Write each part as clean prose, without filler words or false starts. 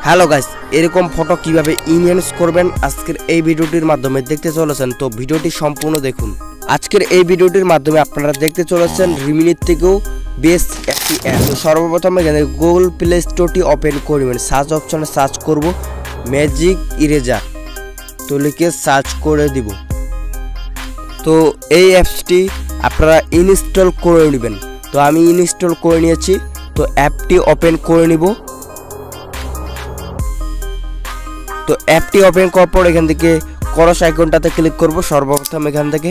Hello guys, এরকম photo কিভাবে enhance করবেন আজকের এই ভিডিওটির মাধ্যমে দেখতে চলেছেন। তো ভিডিওটি সম্পূর্ণ দেখুন। আজকের এই ভিডিওটির মাধ্যমে আপনারা দেখতে চলেছেন রিমিনির থেকেও বেস্ট একটি অ্যাপ। তো সর্বপ্রথম এখানে গুগল প্লে স্টোরটি ওপেন করবেন। সার্চ অপশনে সার্চ করব ম্যাজিক ইরেজার, তো লিখে সার্চ করে দিব। তো এই অ্যাপসটি আপনারা ইনস্টল করে নেবেন। তো আমি ইনস্টল করে নিয়েছি। তো অ্যাপটি ওপেন করে নিব। তো অ্যাপটি ওপেন করার পর এখান থেকে ক্রস আইকনটাতে ক্লিক করব সর্বপ্রথম এখান থেকে।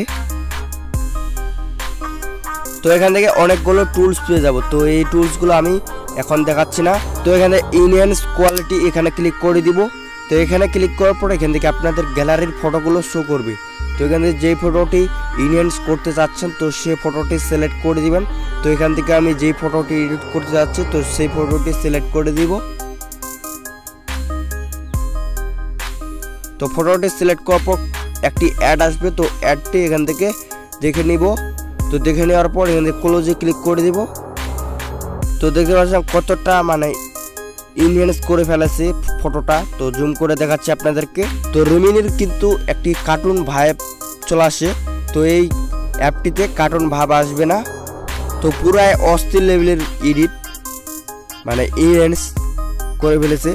তো এখান থেকে অনেকগুলো টুলস পেয়ে যাব। তো এই টুলসগুলো আমি এখন দেখাচ্ছি না। তো এখানে ইনহ্যান্স কোয়ালিটি এখানে ক্লিক করে দিব। তো এখানে ক্লিক করার পর এখান থেকে আপনাদের গ্যালারির ফটোগুলো শো করবে। তো এখান থেকে যেই ফটোটি ইনহ্যান্স করতে চাচ্ছেন তো সেই ফটোটি সিলেক্ট করে দিবেন। তো এখান থেকে আমি যেই ফটোটি এডিট করতে যাচ্ছি তো সেই ফটোটি সিলেক্ট করে দিব। তো ফটোটি সিলেক্ট করার পর একটি অ্যাড আসবে। তো অ্যাডটি এখান থেকে দেখে নিব। তো দেখে নেওয়ার পর এখান থেকে ক্লোজে ক্লিক করে দিব। তো দেখতে পাচ্ছেন কতটা ইনহ্যান্স করে ফেলেছে ফটোটা। তো জুম করে দেখাচ্ছি আপনাদেরকে। তো রিমিনির কিন্তু একটি কার্টুন ভাইব চলে আসে। তো এই অ্যাপটিতে কার্টুন ভাব আসবে না। তো পুরাই অস্থির লেভেলের এডিট ইনহ্যান্স করে ফেলেছে।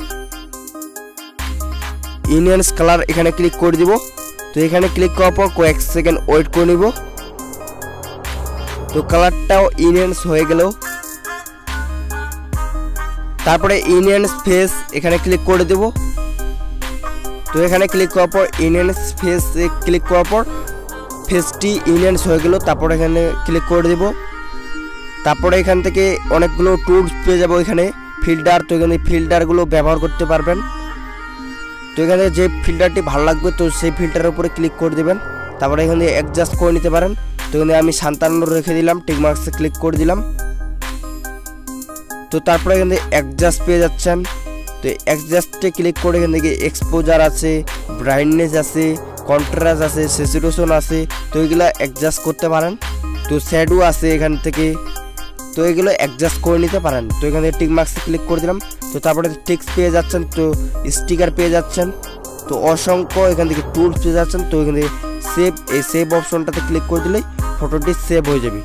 ইনহ্যান্স কালার এখানে ক্লিক করে দিব। তো এখানে ক্লিক করার পর কয়েক সেকেন্ড ওয়েট করে নিব। তো কালারটাও ইনহ্যান্স হয়ে গেল। তারপরে ইনহ্যান্স ফেস এখানে ক্লিক করে দেব। তো এখানে ক্লিক করার পর ইনহ্যান্স ফেস ক্লিক করার পর ফেসটি ইনহ্যান্স হয়ে গেল। তারপর এখানে ক্লিক করে দেব। তারপরে এখান থেকে অনেকগুলো টুলস পেয়ে যাব। এখানে ফিল্টার, তো এখানে ফিল্টারগুলো ব্যবহার করতে পারবেন। তো এখানে যে ফিল্টারটি ভালো লাগবে তো সেই ফিল্টারের উপরে ক্লিক করে দেবেন। তারপরে এখানে অ্যাডজাস্ট করে নিতে পারেন। তো এখানে আমি 57 রেখে দিলাম, টিকমার্কসে ক্লিক করে দিলাম। তো তারপরে এখানে অ্যাডজাস্ট পেয়ে যাচ্ছেন। তো অ্যাডজাস্টে ক্লিক করে এখান থেকে এক্সপোজার আছে, ব্রাইটনেস আছে, কন্ট্রাস্ট আছে, স্যাচুরেশন আছে। তো এগুলো অ্যাডজাস্ট করতে পারেন। তো শ্যাডো আছে এখান থেকে। তো এগুলো অ্যাডজাস্ট করে নিতে পারেন। তো এখানে টিকমার্কসে ক্লিক করে দিলাম। তো তারপরে টেক্সট পেয়ে যাচ্ছেন, তো স্টিকার পেয়ে যাচ্ছেন। তো অসংখ্য এখান থেকে টুলস পেয়ে যাচ্ছেন। তো এখানে সেভ, এই সেভ অপশনটাতে ক্লিক করে দিলেই ফটোটি সেভ হয়ে যাবে।